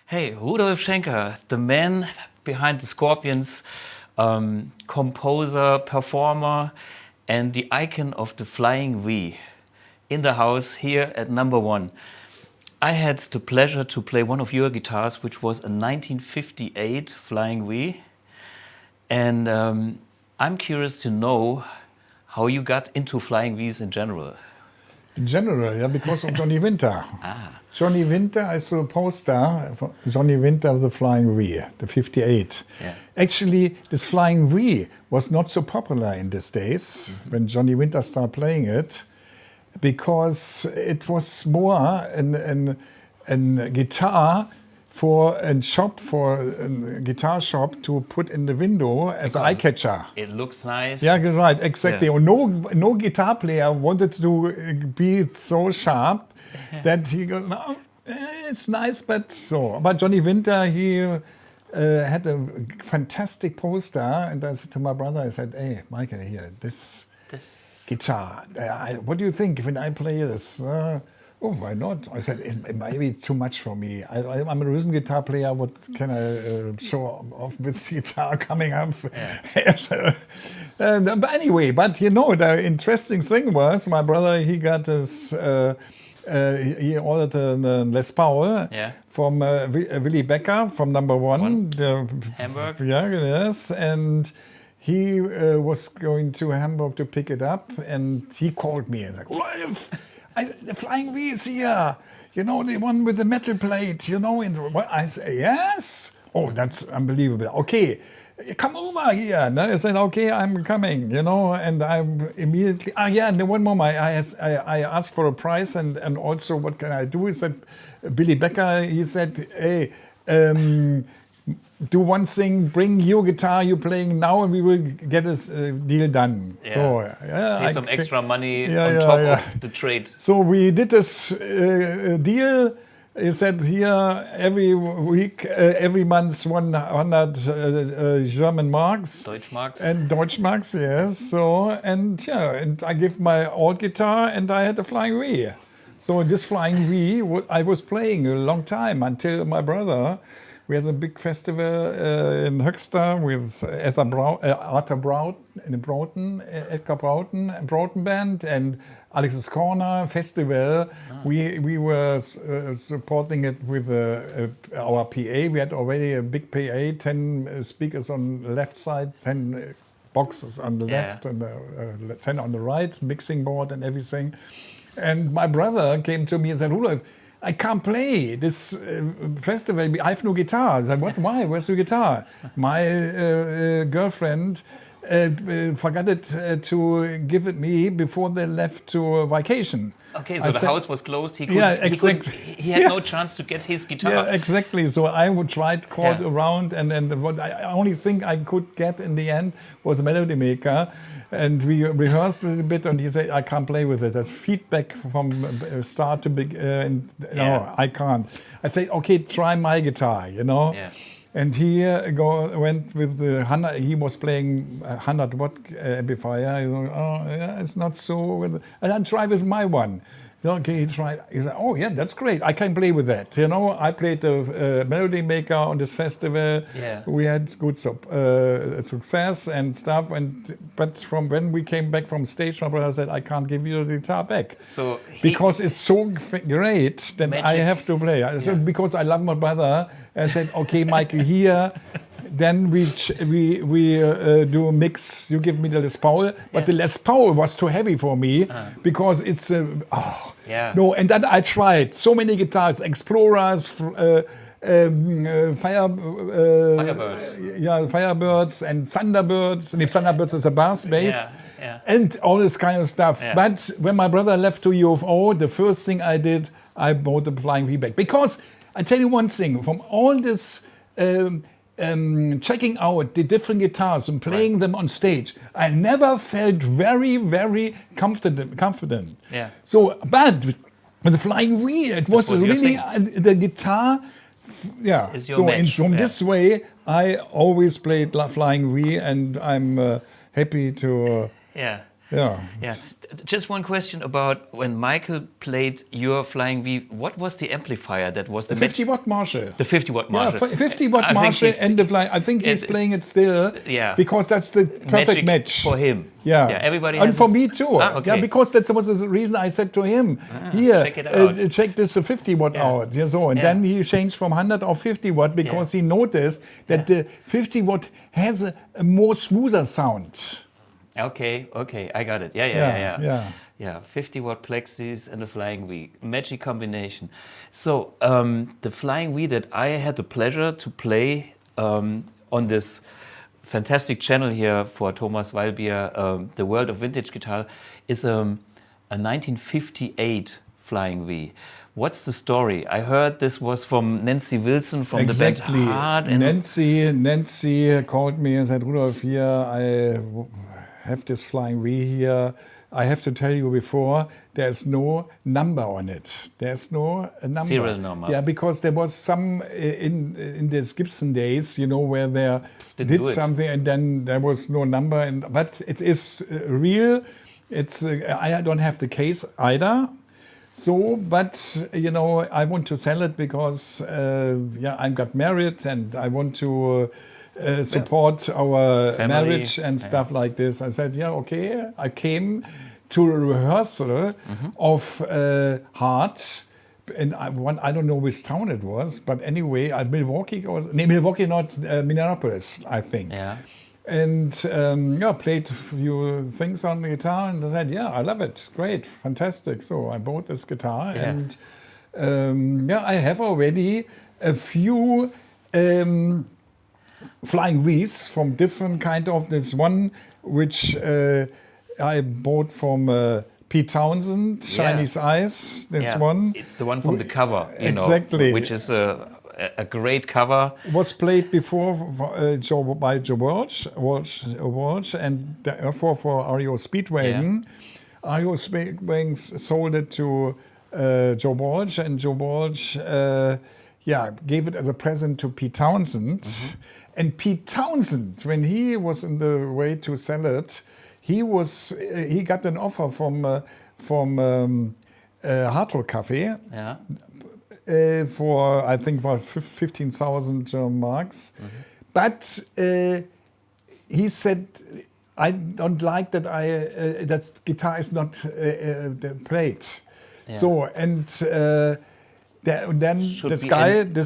Hey, Rudolf Schenker, the man behind the Scorpions, composer, performer, and the icon of the flying V in the house here at No.1. I had the pleasure to play one of your guitars, which was a 1958 Flying V. And I'm curious to know how you got into Flying Vs in general. In general, yeah, because of Johnny Winter. Johnny Winter, I saw a poster for Johnny Winter of the Flying V, the 58. Yeah. Actually, this Flying V was not so popular in these days when Johnny Winter started playing it, because it was more a guitar for a guitar shop to put in the window as an eye catcher. It looks nice. Yeah, right, exactly. Yeah. No guitar player wanted to be so sharp that he goes, no, it's nice, but so. But Johnny Winter, he had a fantastic poster, and I said to my brother, I said, hey, Michael, here, this guitar, what do you think when I play this? Oh, why not? I said, it might be too much for me. I'm a rhythm guitar player. What can I show off with guitar coming up? Yeah. But anyway, but you know, the interesting thing was my brother, he got his, he ordered a Les Paul from Willy Becker from No.1. Hamburg. Yeah, yes. And he was going to Hamburg to pick it up, and he called me and said, Rudolf, the Flying V is here, you know, the one with the metal plate, you know. And I said, yes? Oh, that's unbelievable. Okay, come over here. And I said, okay, I'm coming, you know. And I immediately, and then one moment, I asked for a price and also what can I do? He said, Billy Becker, he said, hey, do one thing, bring your guitar you're playing now, and we will get a deal done. Yeah. So, pay some extra money on top of the trade. So we did this deal. He said here every week, every month 100 German marks. Deutschmarks. And Deutschmarks, yes. So, and I give my old guitar, and I had a Flying V. So this Flying V, I was playing a long time until my brother. We had a big festival in Höxter with Arthur Broughton, Edgar Broughton Band, and Alex's Corner Festival. We were supporting it with our PA. We had already a big PA, 10 speakers on the left side, 10 boxes on the left, and 10 on the right, mixing board and everything. And my brother came to me and said, Rudolf, I can't play this festival. I have no guitar. I said, what? Why? Where's your guitar? My girlfriend forgot it to give it me before they left to vacation. Okay, so the house was closed. He he had no chance to get his guitar. Yeah, exactly. So I would try to call around, and what I only thing I could get in the end was a melody maker. And we rehearsed a little bit, and he said, I can't play with it. That's feedback from start to begin. No, I can't. I said, okay, try my guitar, you know. Yeah. And he went with the 100, he was playing 100 watt amplifier. He said, oh, yeah, it's not so. And I tried with my one. Okay, he tried. He said, "Oh yeah, that's great. I can play with that." You know, I played the melody maker on this festival. Yeah. We had good success and stuff. But from when we came back from stage, my brother said, "I can't give you the guitar back." So because it's so great that I have to play. So because I love my brother, I said, "Okay, Michael, here." Then we do a mix. You give me the Les Paul, but the Les Paul was too heavy for me because it's no. And then I tried so many guitars, Explorers, Firebirds, Firebirds and Thunderbirds. And if Thunderbirds is a bass bass, and all this kind of stuff. Yeah. But when my brother left to UFO, the first thing I did, I bought the Flying V back, because I tell you one thing: from all this. Checking out the different guitars and playing them on stage, I never felt very, very confident. Yeah. So, but with the Flying V, it was really the guitar. Yeah. So from this way, I always played Flying V, and I'm happy to. Yeah. Yeah. Just one question about when Michael played your Flying V. What was the amplifier that was the 50-watt Marshall. The 50-watt Marshall. Yeah, 50-watt Marshall and the flying. I think he's playing it still. Yeah. Because that's the perfect match for him. Yeah. Everybody and has for me too. okay. Yeah, because that was the reason I said to him, here, check it out. check this 50-watt out. Yeah, so, and then he changed from 100 or 50-watt because he noticed that the 50-watt has a more smoother sound. Okay, I got it. Yeah, 50-watt plexis and a Flying V. Magic combination. So, the Flying V that I had the pleasure to play on this fantastic channel here for Thomas Weilbier, The World of Vintage Guitar, is a 1958 Flying V. What's the story? I heard this was from Nancy Wilson from the band Hard. And Nancy called me and said, Rudolf, here, I have this Flying V here. I have to tell you before, there's no number on it. There's no number. Serial number. Yeah, because there was some in the Gibson days, where they did something and then there was no number. But it is real. It's I don't have the case either. So, but I want to sell it because I got married and I want to support our family, marriage and stuff like this. I said, yeah, okay. I came to a rehearsal of Heart, and I don't know which town it was, but anyway, Milwaukee, not Minneapolis, I think. Yeah. And played a few things on the guitar, and I said, yeah, I love it, great, fantastic. So I bought this guitar, and I have already a few Flying V's from different kind of this one, which I bought from Pete Townsend, Chinese Eyes, this one. The one from the cover, exactly. Which is a great cover. Was played before by Joe Walsh, and therefore for REO Speedwagon. REO Speedwagon sold it to Joe Walsh, and Joe Walsh gave it as a present to Pete Townsend. And Pete Townsend, when he was in the way to sell it, he got an offer from Hard Rock Cafe. Yeah. For I think for 15,000 marks, but he said, "I don't like that. That guitar is not played." Yeah. So and then this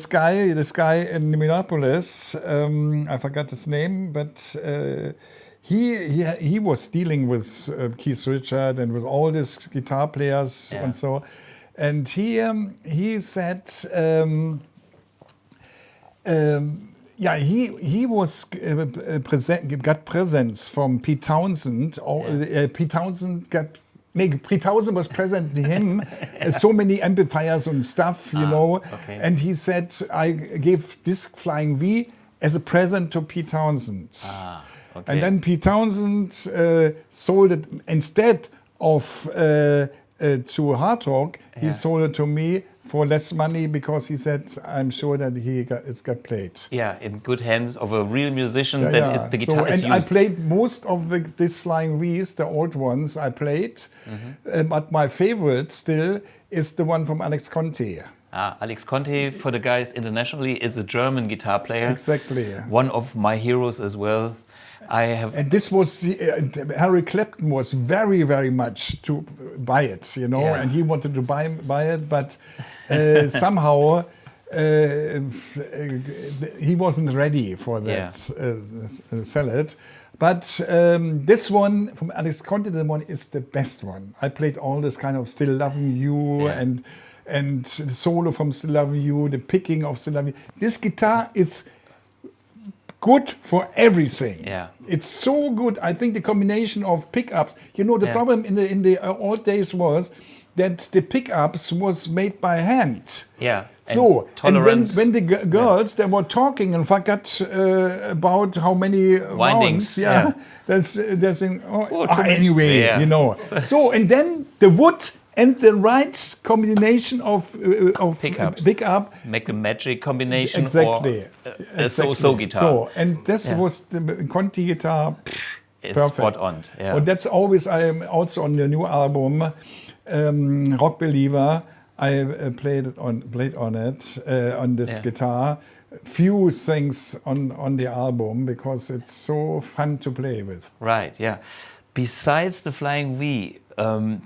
guy in Minneapolis, I forgot his name, but he was dealing with Keith Richards and with all these guitar players and so. And he said, he was got presents from Pete Townsend. Pete Townsend was present to him. So many amplifiers and stuff, Okay. And he said, I gave this Flying V as a present to Pete Townsend. Okay. And then Pete Townsend sold it instead of to Hard Rock. He sold it to me for less money because he said, I'm sure that it's got played. Yeah, in good hands of a real musician is the guitar is used. I played most of these Flying V's, the old ones I played, but my favorite still is the one from Alex Conte. Alex Conte, for the guys internationally, is a German guitar player. Exactly. One of my heroes as well. And this was Harry Clapton was very, very much to buy it, and he wanted to buy it, but somehow he wasn't ready for that sell it. But this one from Alex Conte, the one is the best one. I played all this kind of Still Loving You and the solo from Still Loving You, the picking of Still Loving You. This guitar is good for everything. Yeah. It's so good. I think the combination of pickups. The problem in the old days was that the pickups was made by hand. Yeah. So and when the girls they were talking and forgot about how many windings. That's anyway. So and then the wood. And the right combination of pickup make a magic combination. Exactly. Or a so-so guitar. So and this was the Conti guitar. is Perfect. spot on. Yeah. And that's always, I am also on the new album, Rock Believer. I played on this guitar. Few things on the album because it's so fun to play with. Right, yeah. Besides the Flying V,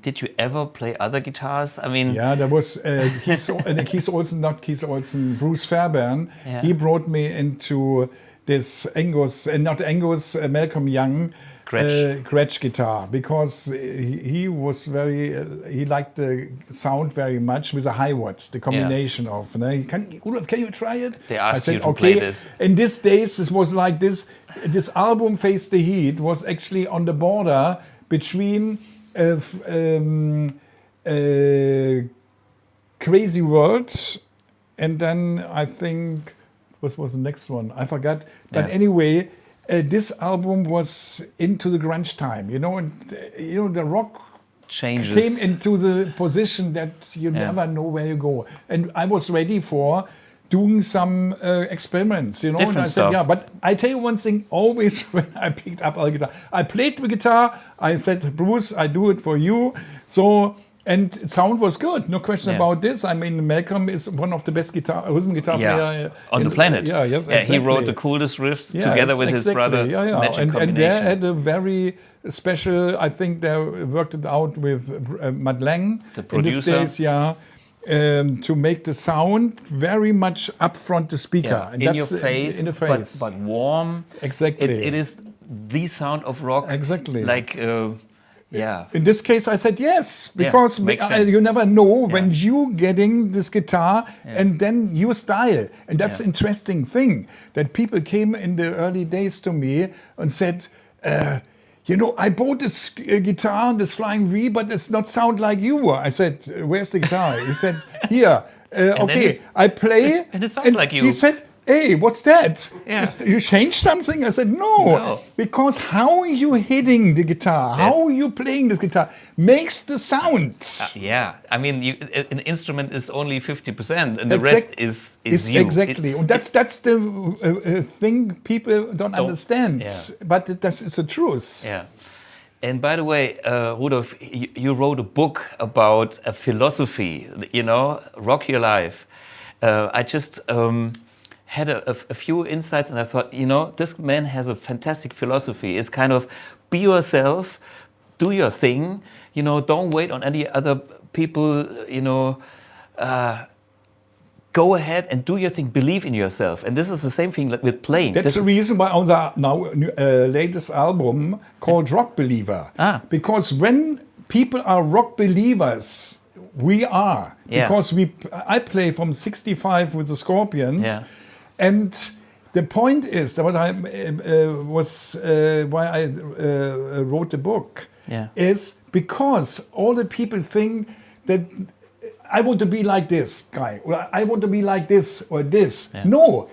did you ever play other guitars? I mean, yeah, there was Keith Olsen, Bruce Fairbairn. Yeah. He brought me into this Malcolm Young Gretsch guitar because he was he liked the sound very much with the high watts, the combination of. Rudolf, can you try it? They asked I said, you to okay. play this. In these days, it was like this. This album, Face the Heat, was actually on the border between Crazy World and then I think what was the next one? I forgot. But anyway, this album was into the grunge time, and the rock changes. Came into the position that you never know where you go. And I was ready for doing some experiments, Different and I stuff. said, but I tell you one thing, always when I picked up a guitar, I played the guitar, I said, Bruce, I do it for you. So, and sound was good, no question about this. I mean, Malcolm is one of the best rhythm guitar player on the planet. Yes, exactly. He wrote the coolest riffs together with his brother's magic and combination. they had a very special, I think they worked it out with Matt Lang, the producer. In these days, to make the sound very much up front the speaker. And in that's your face, in the face. But warm. Exactly. It is the sound of rock. Exactly. Like, In this case, I said yes, because you never know when you getting this guitar and then your style. And that's an interesting thing, that people came in the early days to me and said, I bought this guitar, this Flying V, but it's not sound like you. I said, where's the guitar? He said, here. Okay, I play. And it sounds like you. He said, hey, what's that? Yeah. You changed something? I said, no. Because how you hitting the guitar, how you playing this guitar makes the sound. I mean, an instrument is only 50% and the rest is you. Exactly. And that's the thing people don't understand. But that is the truth. Yeah. And by the way, Rudolf, you wrote a book about a philosophy, Rock Your Life. I just had a few insights and I thought, this man has a fantastic philosophy. It's kind of be yourself, do your thing, don't wait on any other people, go ahead and do your thing, believe in yourself. And this is the same thing with playing. That's the reason why on the latest album called Rock Believer. Because when people are rock believers, we are. Because I play from 65 with the Scorpions. And the point is, what I why I wrote the book is because all the people think that I want to be like this guy, or I want to be like this or this. No,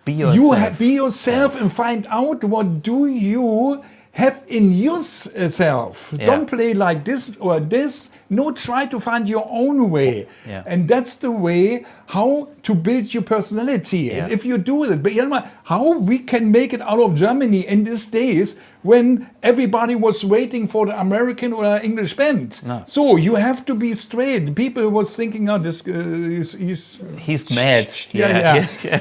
be yourself. Be yourself and find out what do you have in yourself. Don't play like this or this. No, try to find your own way. And that's the way how to build your personality. And if you do it, but how we can make it out of Germany in these days when everybody was waiting for the American or English band. So you have to be straight. People was thinking, oh, this he's mad.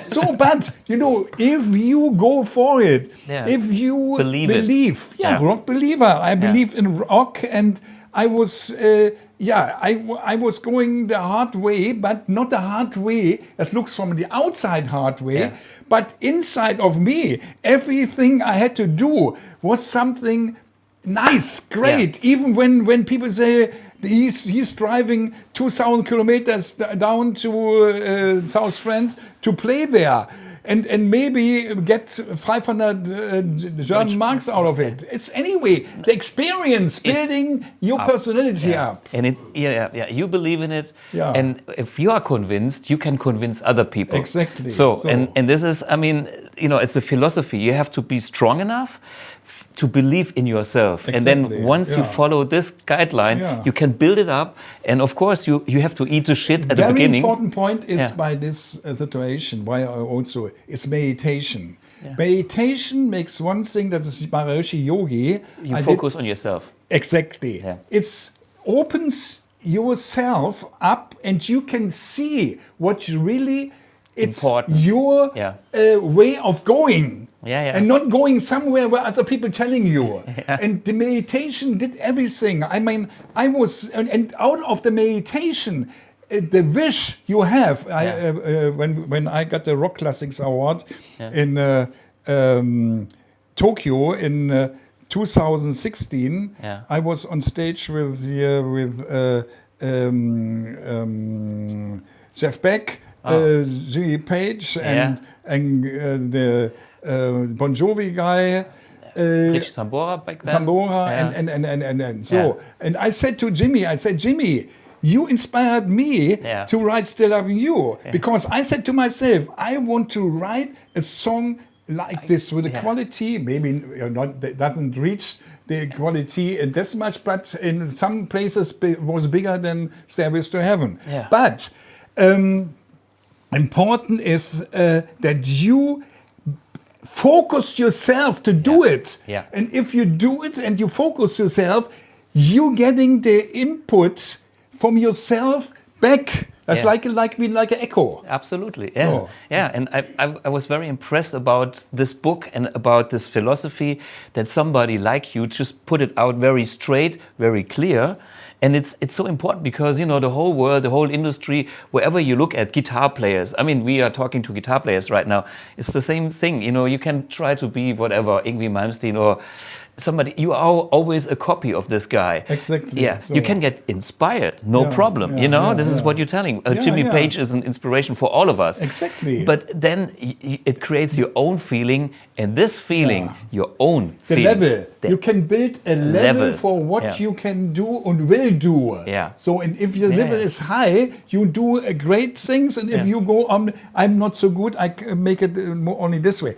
So, but if you go for it, if you believe, rock believer. I believe in rock, and I was, I was going the hard way, but not the hard way that looks from the outside hard way, but inside of me, everything I had to do was something nice, great. Even when people say he's driving 2,000 kilometers down to South France to play there. And maybe get 500 German marks out of it. It's anyway the experience building your personality up. And you believe in it. And if you are convinced, you can convince other people. Exactly. So. And this is, I mean, it's a philosophy. You have to be strong enough to believe in yourself. Exactly. And then once you follow this guideline, you can build it up. And of course, you have to eat the shit at the beginning. Very important point is by this situation, why I also, is meditation. Meditation makes one thing, that is Maharishi Yogi. You focus on yourself. Exactly. Yeah. It opens yourself up, and you can see what you really. It's Important. your way of going. And not going somewhere where other people telling you. And the meditation did everything. I mean, I was, and out of the meditation, the wish you have. When I got the Rock Classics Award in Tokyo in 2016, I was on stage with Jeff Beck, Jimmy Page, and the Bon Jovi guy, Richie Sambora back then. And so, and I said to Jimmy, Jimmy, you inspired me to write Still Loving You, because I said to myself, I want to write a song like this with the quality, maybe not, doesn't reach the quality in this much, but in some places was bigger than Stairways to Heaven. But important is that you focus yourself to do it. And if you do it and you focus yourself, you getting the input from yourself back. That's like an echo. Absolutely, And I was very impressed about this book and about this philosophy that somebody like you just put it out very straight, very clear. And it's so important because, you know, the whole world, the whole industry, wherever you look at guitar players, I mean, we are talking to guitar players right now, it's the same thing. You know, you can try to be whatever, Yngwie Malmsteen or somebody, you are always a copy of this guy. Exactly. Yeah, so you can get inspired, no problem. You know, this is what you're telling. Jimmy Page is an inspiration for all of us. Exactly. But then it creates your own feeling, and this feeling, your own the feeling. Level. You can build a level for what you can do and will do. So, and if your level is high, you do great things, and if you go on, I'm not so good, I make it only this way.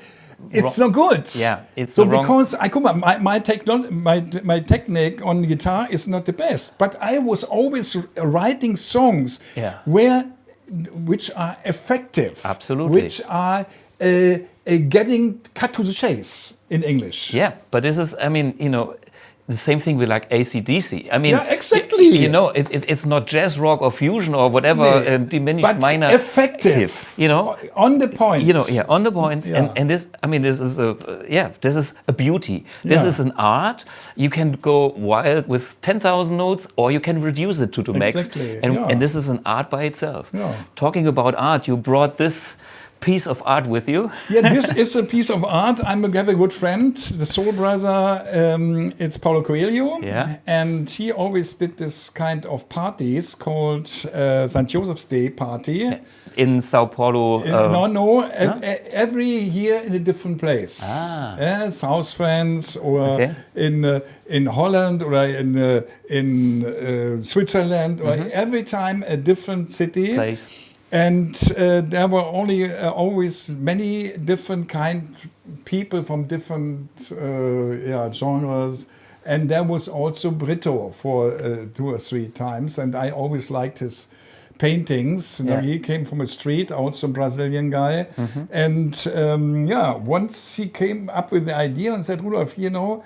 It's not good. It's so wrong. Because my technique on guitar is not the best, but I was always writing songs which are effective. Absolutely. Which are getting cut to the chase in English. Yeah, but this is, I mean, you know, the same thing with like AC/DC. I mean, exactly. You know, it's not jazz rock or fusion or whatever diminished but minor. Effective. You know, on the point. You know, on the points. And this, I mean, this is a beauty. This is an art. You can go wild with 10,000 notes, or you can reduce it to the max. Exactly. And this is an art by itself. Talking about art, you brought this piece of art with you. This is a piece of art. I have a good friend, the soul brother. It's Paulo Coelho, and he always did this kind of parties called St. Joseph's Day party in Sao Paulo. Every year in a different place. South France, or in Holland, or in Switzerland, or every time a different city. Place. And there were only always many different people from different genres, and there was also Brito for 2 or 3 times, and I always liked his paintings. He came from a street, also a Brazilian guy, and once he came up with the idea and said, Rudolf, you know,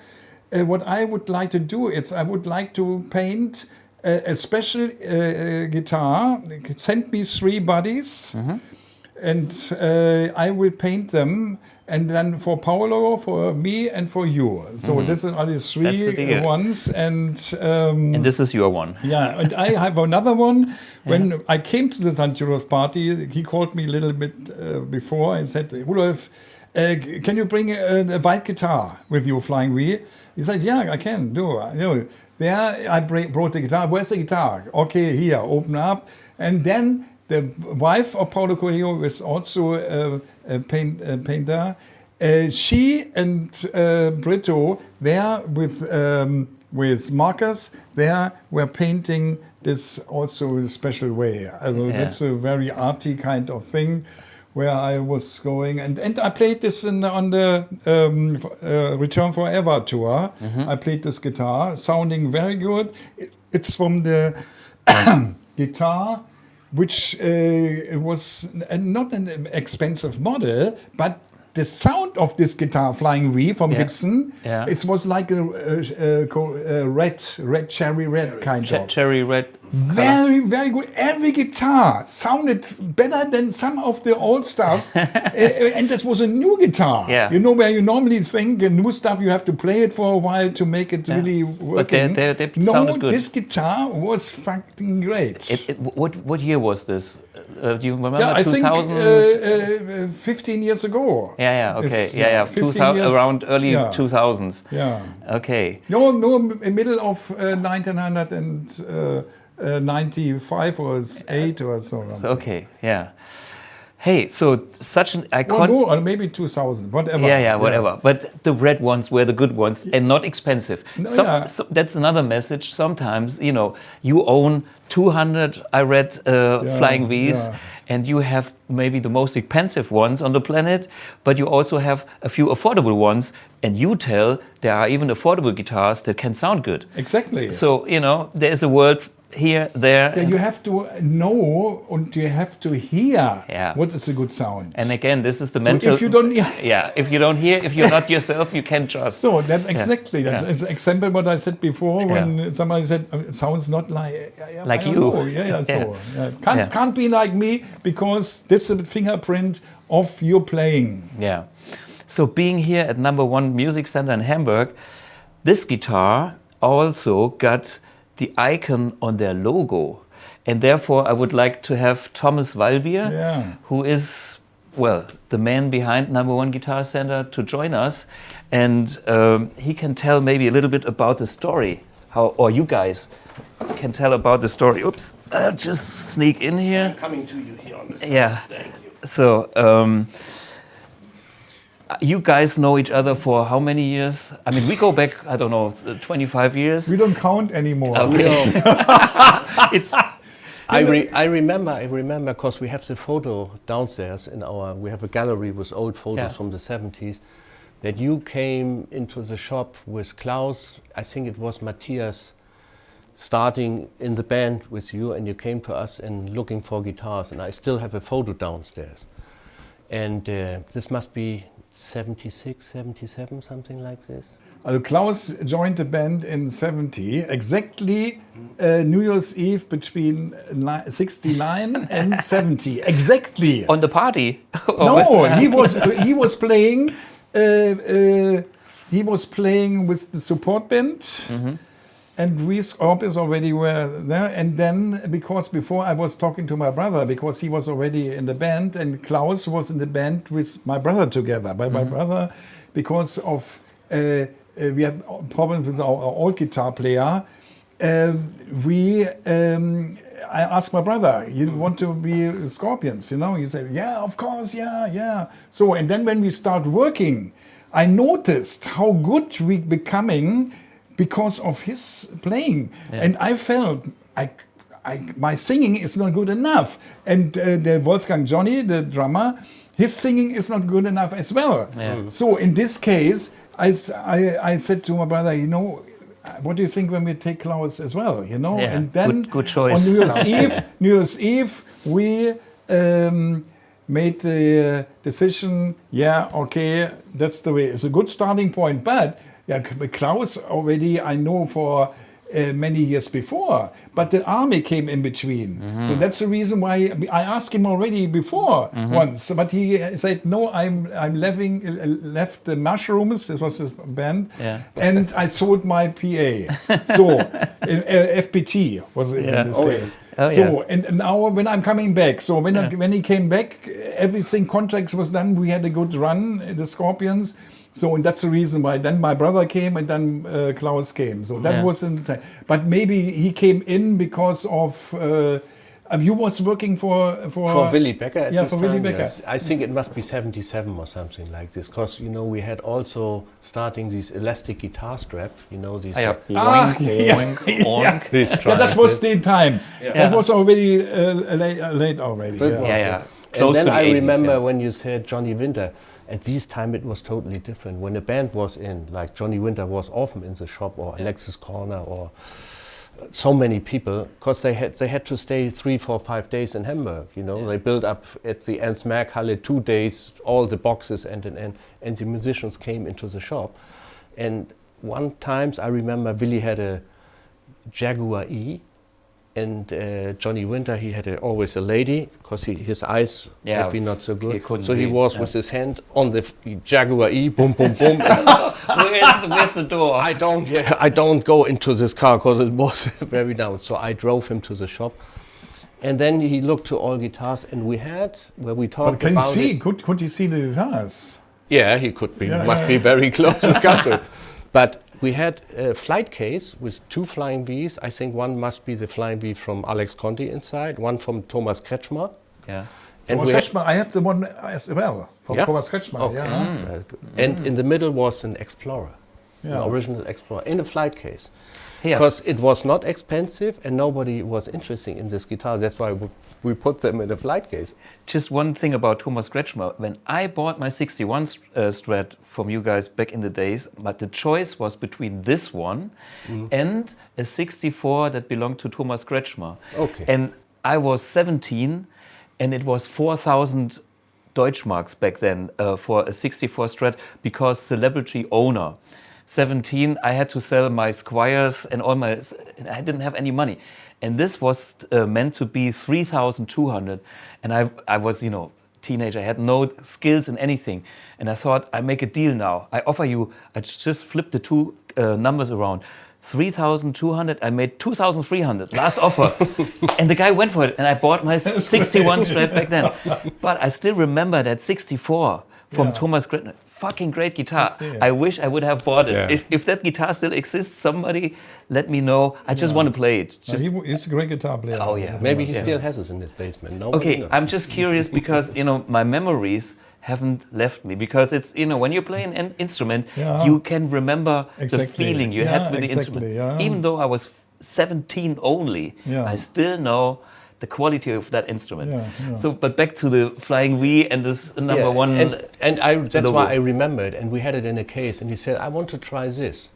what I would like to do is I would like to paint a special guitar. Send me 3 bodies, and I will paint them. And then for Paolo, for me, and for you. So this is only 3 ones, and this is your one. And I have another one. When I came to the St. Joseph's party, he called me a little bit before and said, Rudolf, can you bring a white guitar with you, Flying V? He said, yeah, I can do. You know, there I brought the guitar. Where's the guitar? Okay, here, open up. And then the wife of Paulo Coelho was also a painter. She and Brito, there with Marcus, there were painting this also in a special way. That's a very arty kind of thing where I was going. And I played this on the Return Forever tour. I played this guitar, sounding very good. It's from the guitar, which was not an expensive model, but the sound of this guitar, Flying V from Yeah. Gibson, Yeah. it was like a cherry red kind of. Cherry red. Very, very good. Every guitar sounded better than some of the old stuff. And this was a new guitar. Yeah. You know, where you normally think a new stuff, you have to play it for a while to make it really working. they no, sounded good. this guitar was fucking great. What year was this? Do you remember? yeah, I think 2000? 15 years ago. Yeah, okay. It's, 2000, 15 years. around early Yeah. 2000s. Yeah. Okay. No, middle of 1995 or 8 or so. So, okay, yeah. Hey, so such an Or iconic... no, or maybe 2000, whatever. Yeah, whatever. But the red ones were the good ones and not expensive. No, So, yeah. so that's another message. Sometimes, you know, you own 200, I read, Flying Vs, yeah. and you have maybe the most expensive ones on the planet, but you also have a few affordable ones, and you tell there are even affordable guitars that can sound good. Exactly. So, you know, there is a world here, there. Yeah, you have to know and you have to hear Yeah. what is a good sound. And again, this is the so mental... if you don't, Yeah, if you don't hear, if you're not yourself, you can't trust. so that's exactly that's Yeah. an example what I said before when somebody said it sounds not like Like I don't you. know. Yeah. So can't be like me because this is a fingerprint of your playing. Yeah. So being here at No.1 Music Center in Hamburg, this guitar also got the icon on their logo. And therefore I would like to have Thomas Weilbier, Yeah. who is, well, the man behind No.1 Guitar Center, to join us. And he can tell maybe a little bit about the story, or you guys can tell about the story. Oops, I'll just sneak in here. Coming to you here on this side. Yeah. Thank you. So, you guys know each other for how many years? I mean, we go back, I don't know, 25 years. We don't count anymore. Okay. It's I remember because we have the photo downstairs we have a gallery with old photos from the 70s, that you came into the shop with Klaus. I think it was Matthias starting in the band with you, and you came to us and looking for guitars, and I still have a photo downstairs. And this must be 76, 77, something like this. Klaus joined the band in 70, exactly New Year's Eve between 69 and 70, exactly. on the party. No, he was playing. He was playing with the support band, and we Scorpions already were there. And then because before I was talking to my brother because he was already in the band, and Klaus was in the band with my brother together. But my brother, because of we had problems with our old guitar player, I asked my brother, "You want to be Scorpions?" You know, he said, "Yeah, of course, yeah." So, and then when we start working, I noticed how good we becoming because of his playing, and I felt my singing is not good enough, and the Wolfgang Johnny, the drummer, his singing is not good enough as well. Yeah. So in this case, I said to my brother, you know, what do you think when we take Klaus as well? You know, Yeah, and then good choice. on New Year's Eve, we made the decision. Yeah, okay, that's the way. It's a good starting point, but Klaus already I know for many years before, but the army came in between. So that's the reason why I asked him already before once, but he said, no, I'm left the Mushrooms, this was his band, and I sold my PA. So FPT was in the States. And now when I'm coming back, so when he came back, everything, contracts was done, we had a good run, the Scorpions. So, and that's the reason why then my brother came and then Klaus came. So that was but maybe he came in because of you was working for Willy Becker at this for Willy time, Becker. yes. I think it must be 77 or something like this, because you know we had also starting these elastic guitar strap, you know these. That was the time. That was already late already. And then I remember when you said Johnny Winter. At this time it was totally different. When a band was in, like Johnny Winter was often in the shop, or Alexis Corner, or so many people, because they had to stay 3, 4, 5 days in Hamburg. You know, they built up at the Ernst-Merck-Halle 2 days, all the boxes, and the musicians came into the shop. And one times I remember Willy had a Jaguar E, and Johnny Winter, he had always a lady, because his eyes had been not so good. So he was with his hand on the Jaguar E, boom, boom, boom. Where's the door? I don't go into this car because it was very down. So I drove him to the shop, and then he looked to all guitars, and we had where we talked But can about you see? it. Could you see the guitars? Yeah, he could be. Yeah, Must be very close to come to it. But we had a flight case with 2 Flying Vs. I think one must be the Flying V from Alex Conti inside, one from Thomas Kretschmer. Yeah. And Thomas Kretschmer, I have the one as well from Yeah? Thomas Kretschmer. Okay. Yeah. And in the middle was an Explorer, Yeah. an original Explorer, in a flight case. Yeah. Because it was not expensive and nobody was interested in this guitar. That's why we put them in a flight case. Just one thing about Thomas Kretschmer. When I bought my 61 Strat from you guys back in the days, but the choice was between this one and a 64 that belonged to Thomas Kretschmer. Okay. And I was 17, and it was 4,000 Deutschmarks back then for a 64 Strat, because celebrity owner. 17, I had to sell my Squires and all my, I didn't have any money. And this was meant to be 3,200. And I was, you know, teenager, I had no skills in anything. And I thought, I make a deal now. I offer you, I just flipped the 2 numbers around. 3,200, I made 2,300, last offer. And the guy went for it, and I bought my 61 Strat back then. But I still remember that 64 from Thomas Kretschmer. Fucking great guitar. I wish I would have bought it. Yeah. If that guitar still exists, somebody let me know. I just want to play it. Just, He's a great guitar player. Oh, yeah. Maybe he still has it in his basement. Nobody okay, knows. I'm just curious because, you know, my memories haven't left me, because it's, you know, when you play an instrument, you can remember the feeling you had with the instrument. Yeah. Even though I was 17 only, I still know the quality of that instrument. So, but back to the Flying V and this number one. And that's logo. why I remembered, and we had it in a case, and he said, I want to try this.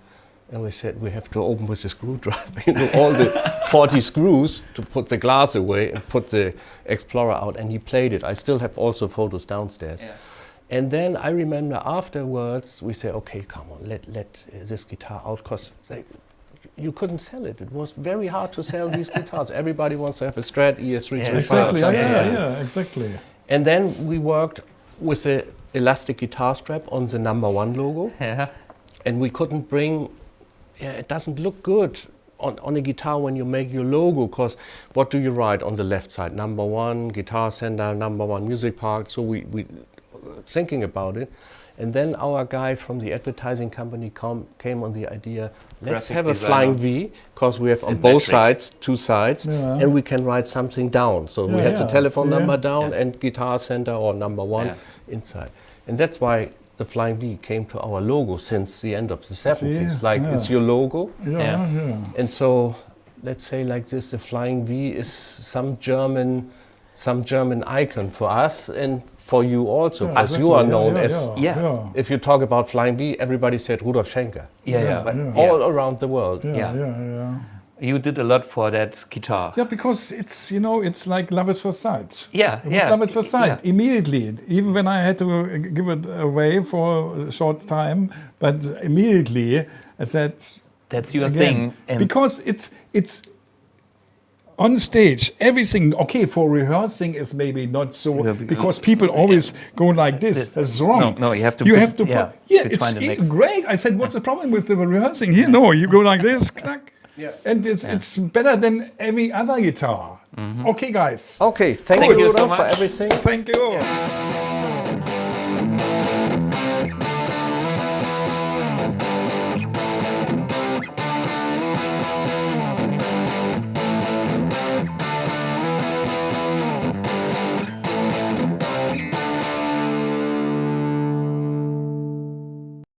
And we said, we have to open with a screwdriver, you know, all the 40 screws to put the glass away and put the Explorer out, and he played it. I still have also photos downstairs. And then I remember afterwards, we said, okay, come on, let this guitar out, because you couldn't sell it. It was very hard to sell these guitars. Everybody wants to have a Strat ES335. Exactly, exactly. And then we worked with the elastic guitar strap on the No.1 logo. And we couldn't bring, it doesn't look good on a guitar when you make your logo, because what do you write on the left side? No.1 Guitar Center, No.1 Music Park. So we thinking about it. And then our guy from the advertising company came on the idea, let's have a Flying V, because we have on both sides, 2 sides, and we can write something down. So we had the telephone number down and Guitar Center or No.1 inside. And that's why the Flying V came to our logo since the end of the 70s. It's your logo. And so, let's say like this, the Flying V is some German icon for us and for you also, because you are known as, if you talk about Flying V, everybody said Rudolf Schenker. But all around the world. You did a lot for that guitar. Yeah, because it's, you know, it's like love at first sight. It was love at first sight, immediately. Even when I had to give it away for a short time, but immediately I said, that's your thing. And because it's on stage, everything, okay, for rehearsing is maybe not so, because people always go like this. That's wrong. No, you have to it's great. I said, what's the problem with the rehearsing? Here, no, you go like this, clack. And it's better than every other guitar. Okay, guys. Okay, thank you so much for everything. Thank you.